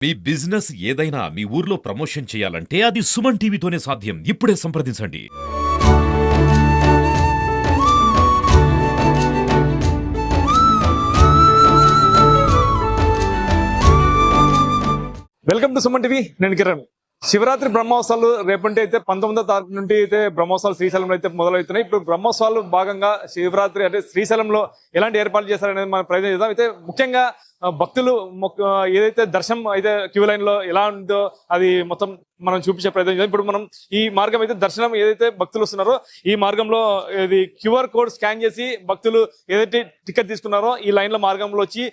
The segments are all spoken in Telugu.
మీ బిజినెస్ ఏదైనా మీ ఊర్లో ప్రమోషన్ చేయాలంటే అది సుమన్ టీవీతోనే సాధ్యం. ఇప్పుడే సంప్రదించండి. Welcome to Suman TV. నేను కిరణ్. శివరాత్రి బ్రహ్మోత్సవాలు రేపటి అయితే 19వ తారీఖు నుండి అయితే బ్రహ్మోత్సవాలు శ్రీశైలంలో అయితే మొదలవుతున్నాయి. ఇప్పుడు బ్రహ్మోత్సవాలు భాగంగా శివరాత్రి అంటే శ్రీశైలంలో ఎలాంటి ఏర్పాట్లు చేస్తారనేది మనం ప్రయత్నం చేద్దాం. అయితే ముఖ్యంగా భక్తులు ఏదైతే దర్శనం అయితే క్యూ లైన్ లో ఎలా ఉందో అది మొత్తం మనం చూపించే ప్రయత్నం చేద్దాం. ఇప్పుడు మనం ఈ మార్గం అయితే దర్శనం ఏదైతే భక్తులు వస్తున్నారో ఈ మార్గంలో ఇది క్యూఆర్ కోడ్ స్కాన్ చేసి భక్తులు ఏదైతే టికెట్ తీసుకున్నారో ఈ లైన్ లో మార్గంలో వచ్చి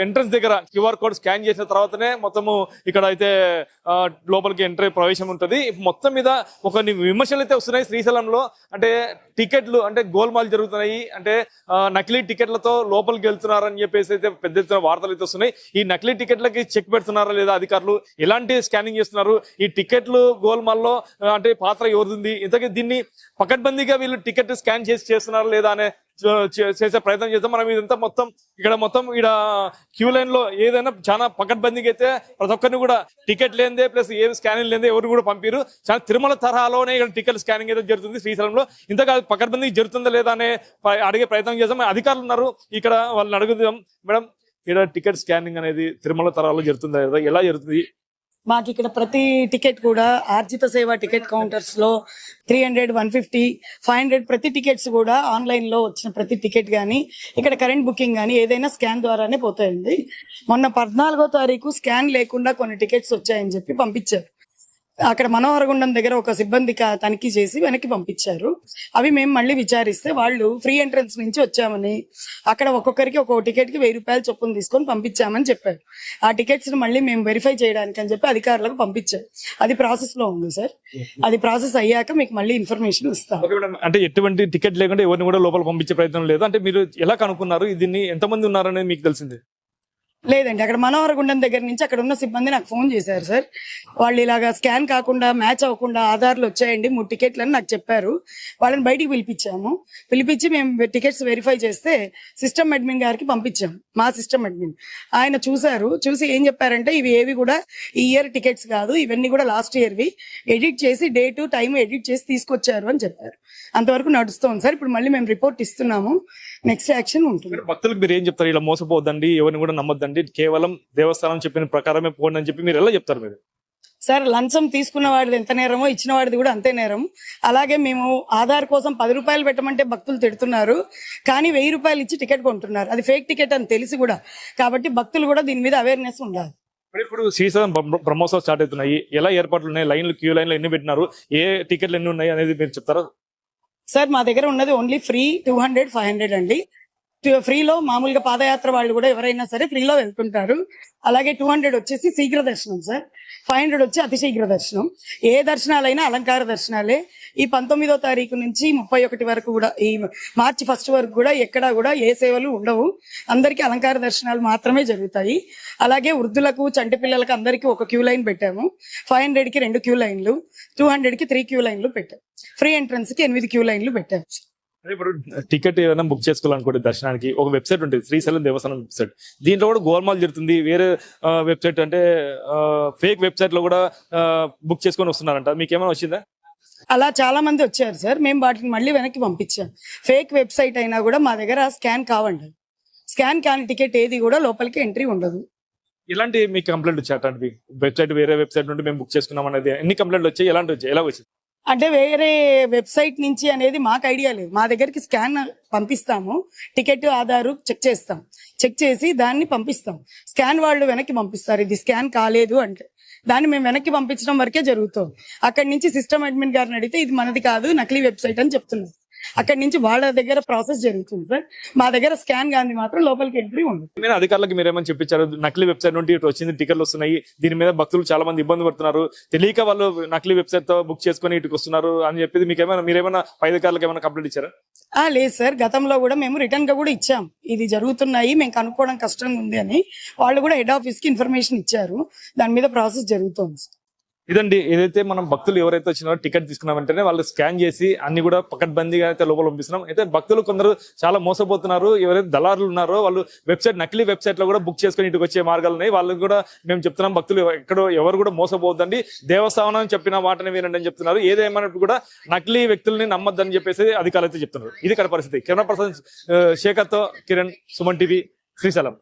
ఎంట్రన్స్ దగ్గర క్యూఆర్ కోడ్ స్కాన్ చేసిన తర్వాతనే మొత్తము ఇక్కడ అయితే లోపలికి ఎంట్రీ ప్రవేశం ఉంటుంది. మొత్తం మీద కొన్ని విమర్శలు అయితే వస్తున్నాయి శ్రీశైలంలో. అంటే టికెట్లు అంటే గోల్మాల్ జరుగుతున్నాయి, అంటే నకిలీ టికెట్లతో లోపలికి వెళ్తున్నారని చెప్పేసి అయితే పెద్ద ఎత్తున వార్తలు అయితే వస్తున్నాయి. ఈ నకిలీ టికెట్లకి చెక్ పెడుతున్నారా లేదా అధికారులు, ఎలాంటి స్కానింగ్ చేస్తున్నారు, ఈ టికెట్లు గోల్మాల్లో అంటే పాత్ర ఎవరుంది, ఇంతకీ దీన్ని పకడ్బందీగా వీళ్ళు టికెట్ స్కాన్ చేస్తున్నారా లేదా అనే చేసే ప్రయత్నం చేద్దాం. మనం ఇదంతా మొత్తం ఇక్కడ క్యూ లైన్ లో ఏదైనా చాలా పకడ్బందీగా అయితే ప్రతి ఒక్కరిని కూడా టికెట్ లేదే ప్లస్ ఏ స్కానింగ్ లేదే ఎవరు కూడా పంపిరు. చాలా తిరుమల తరహాలోనే ఇక్కడ టికెట్ స్కానింగ్ అయితే జరుగుతుంది శ్రీశైలంలో. ఇంతగా పకడ్బందీ జరుగుతుందా లేదా అనే అడిగే ప్రయత్నం చేద్దాం. అధికారులు ఉన్నారు ఇక్కడ, వాళ్ళని అడుగుదాం. మేడం, ఇక్కడ టికెట్ స్కానింగ్ అనేది తిరుమల తరహాలో జరుగుతుందా లేదా, ఎలా జరుగుతుంది? మాకు ఇక్కడ ప్రతి టికెట్ కూడా ఆర్జిత సేవ టికెట్ కౌంటర్స్ లో 300, 150, 500 ప్రతి టికెట్స్ కూడా ఆన్లైన్ లో వచ్చిన ప్రతి టికెట్ గానీ ఇక్కడ కరెంట్ బుకింగ్ గానీ ఏదైనా స్కాన్ ద్వారానే పోతాయండి. మొన్న 14వ తారీఖు స్కాన్ లేకుండా కొన్ని టికెట్స్ వచ్చాయని చెప్పి పంపించారు. అక్కడ మనోహరగుండం దగ్గర ఒక సిబ్బంది తనిఖీ చేసి వెనక్కి పంపించారు. అవి మేము మళ్ళీ విచారిస్తే వాళ్ళు ఫ్రీ ఎంట్రన్స్ నుంచి వచ్చామని, అక్కడ ఒక్కొక్కరికి ఒక్కొక్క టికెట్ కి 1000 రూపాయలు చొప్పున తీసుకొని పంపించామని చెప్పారు. ఆ టికెట్స్ ని మళ్ళీ మేము వెరిఫై చేయడానికి అని చెప్పి అధికారులకు పంపించారు. అది ప్రాసెస్ లో ఉంది సార్. అది ప్రాసెస్ అయ్యాక మీకు మళ్ళీ ఇన్ఫర్మేషన్ ఇస్తాం. అంటే ఎటువంటి టికెట్ లేకుండా ఎవరిని కూడా లోపల పంపించే ప్రయత్నం లేదు. అంటే మీరు ఎలా కనుక్కున్నారు, దీన్ని ఎంతమంది ఉన్నారనేది మీకు తెలిసింది? లేదండి, అక్కడ మనోహరగుండం దగ్గర నుంచి అక్కడ ఉన్న సిబ్బంది నాకు ఫోన్ చేశారు సార్. వాళ్ళు ఇలాగా స్కాన్ కాకుండా మ్యాచ్ అవ్వకుండా ఆధార్లు వచ్చాయండి 3 టికెట్లు అని నాకు చెప్పారు. వాళ్ళని బయటికి పిలిపించి మేము టికెట్స్ వెరిఫై చేస్తే సిస్టమ్ అడ్మిన్ గారికి పంపించాము. మా సిస్టమ్ అడ్మిన్ ఆయన చూసి ఏం చెప్పారంటే ఇవి ఏవి కూడా ఈ ఇయర్ టికెట్స్ కాదు, ఇవన్నీ కూడా లాస్ట్ ఇయర్వి, ఎడిట్ చేసి డేటు టైం ఎడిట్ చేసి తీసుకొచ్చారు అని చెప్పారు. అంతవరకు నడుస్తోంది సార్. ఇప్పుడు మళ్ళీ మేము రిపోర్ట్ ఇస్తున్నాము, నెక్స్ట్ యాక్షన్ ఉంటుంది. భక్తులకు మీరు ఏం చెప్తారు? ఇలా మోసపోద్దండి, ఎవరిని కూడా నమ్మొద్దండి, కేవలం దేవస్థానం చెప్పిన ప్రకారమే పోండి అని చెప్పి మీరు ఎలా చెప్తారు? మీరు సార్, లంచం తీసుకున్న వాడిది ఎంత నేరమో ఇచ్చిన వాడిది కూడా అంతే నేరం. అలాగే మేము ఆధార్ కోసం 10 రూపాయలు పెట్టమంటే భక్తులు తిడుతున్నారు, కానీ 1000 రూపాయలు ఇచ్చి టికెట్ కొంటున్నారు. అది ఫేక్ టికెట్ అని తెలిసి కూడా. కాబట్టి భక్తులు కూడా దీని మీద అవేర్నెస్ ఉండాలి. ఇప్పుడు శ్రీశైలం బ్రహ్మోత్సవం స్టార్ట్ అవుతున్నాయి, ఎలా ఏర్పాట్లు ఉన్నాయి, లైన్లు క్యూ లైన్లు ఎన్ని పెట్టినారు, ఏ టికెట్లు ఎన్ని ఉన్నాయి అనేది మీరు చెప్తారా? సార్, మా దగ్గర ఉన్నది ఓన్లీ ఫ్రీ 200, 500 అండి. ఫ్రీలో మామూలుగా పాదయాత్ర వాళ్ళు కూడా ఎవరైనా సరే ఫ్రీలో వెళ్తుంటారు. అలాగే 200 వచ్చేసి శీఘ్ర దర్శనం సార్, 500 వచ్చి అతి శీఘ్ర దర్శనం. ఏ దర్శనాలైనా అలంకార దర్శనాలే. ఈ 19వ తారీఖు నుంచి 31 వరకు కూడా, ఈ మార్చి 1 వరకు కూడా ఎక్కడా కూడా ఏ సేవలు ఉండవు. అందరికీ అలంకార దర్శనాలు మాత్రమే జరుగుతాయి. అలాగే వృద్ధులకు, చంటి పిల్లలకు అందరికీ ఒక క్యూ లైన్ పెట్టాము. 500కి 2 క్యూ లైన్లు, 200కి 3 క్యూ లైన్లు పెట్టాము. ఫ్రీ ఎంట్రన్స్ కి 8 క్యూ లైన్లు పెట్టాము. ఇప్పుడు టికెట్ ఏదైనా బుక్ చేసుకోవాలనుకోండి దర్శనానికి, ఒక వెబ్సైట్ ఉంటుంది, శ్రీశైలం దేవస్థానం వెబ్సైట్. దీంట్లో కూడా గోల్మాల్ జరుగుతుంది. వేరే వెబ్సైట్ అంటే ఫేక్ వెబ్సైట్ లో కూడా బుక్ చేసుకొని వస్తున్నారంట. మీకేమైనా వచ్చిందా? అలా చాలా మంది వచ్చారు సార్. మేము వాటిని మళ్ళీ వెనక్కి పంపించాం. ఫేక్ వెబ్సైట్ అయినా కూడా మా దగ్గర స్కాన్ కావండి. స్కాన్ కాని టికెట్ ఏది కూడా లోపలికి ఎంట్రీ ఉండదు. ఇలాంటి మీకు కంప్లైంట్ వచ్చాయండి? వెబ్సైట్ వేరే వెబ్సైట్ నుండి మేము బుక్ చేసుకున్నాం అనేది ఎన్ని కంప్లైంట్లు వచ్చాయి, ఎలాంటి వచ్చాయి, ఎలా వచ్చింది? అంటే వేరే వెబ్సైట్ నుంచి అనేది మాకు ఐడియా లేదు. మా దగ్గరికి స్కాన్ పంపిస్తాము, టికెట్ ఆధారు చెక్ చేసి దాన్ని పంపిస్తాం. స్కాన్ వాళ్ళు వెనక్కి పంపిస్తారు. ఇది స్కాన్ కాలేదు అంటే దాన్ని మేము వెనక్కి పంపించడం వరకే జరుగుతుంది. అక్కడి నుంచి సిస్టమ్ అడ్మిన్ గారిని అడిగితే ఇది మనది కాదు, నకిలీ వెబ్సైట్ అని చెప్తున్నారు. అక్కడి నుంచి వాళ్ళ దగ్గర ప్రాసెస్ జరుగుతుంది సార్. మా దగ్గర స్కాన్ గాంధీ మాత్రం లోపలికి ఎంట్రీ ఉంది. నేను అధికారులకు మీరేమని చెప్పించారు? నకిలీ వెబ్సైట్ నుండి ఇటు వచ్చింది, టికెట్లు వస్తున్నాయి, దీని మీద భక్తులు చాలా మంది ఇబ్బంది పడుతున్నారు, తెలియక వాళ్ళు నకిలీ వెబ్సైట్ తో బుక్ చేసుకుని ఇటుకు వస్తున్నారు అని చెప్పి మీరేమైనా పై అధికారులకు ఏమైనా కంప్లైంట్ ఇచ్చారా? లేదు సార్, గతంలో కూడా మేము రిటర్న్ గా కూడా ఇచ్చాం. ఇది జరుగుతున్నాయి, మేము కనుక్కోవడం కష్టంగా ఉంది అని. వాళ్ళు కూడా హెడ్ ఆఫీస్ కి ఇన్ఫర్మేషన్ ఇచ్చారు. దాని మీద ప్రాసెస్ జరుగుతుంది. ఇదండి ఏదైతే మనం భక్తులు ఎవరైతే వచ్చినారో టికెట్ తీసుకున్న వెంటనే వాళ్ళు స్కాన్ చేసి అన్ని కూడా పకడ్బందీగా అయితే లోపల పంపిస్తున్నాం. అయితే భక్తులు కొందరు చాలా మోసపోతున్నారు. ఎవరైతే దళారులు ఉన్నారో వాళ్ళు వెబ్సైట్ నకిలీ వెబ్సైట్ లో కూడా బుక్ చేసుకుని ఇటుకు వచ్చే మార్గాలు ఉన్నాయి. వాళ్ళకి కూడా మేము చెప్తున్నాం, భక్తులు ఎక్కడో ఎవరు కూడా మోసపోవద్దండి, దేవస్థానం చెప్పిన మాటని వినండి అని చెప్తున్నారు. ఏదేమైనప్పుడు కూడా నకిలీ వ్యక్తుల్ని నమ్మద్దని చెప్పేసి అధికారులు అయితే చెప్తున్నారు. ఇది ఇక్కడ పరిస్థితి. కెమెరా పర్సన్ శేఖర్తో కిరణ్, సుమన్ టీవీ, శ్రీశైలం.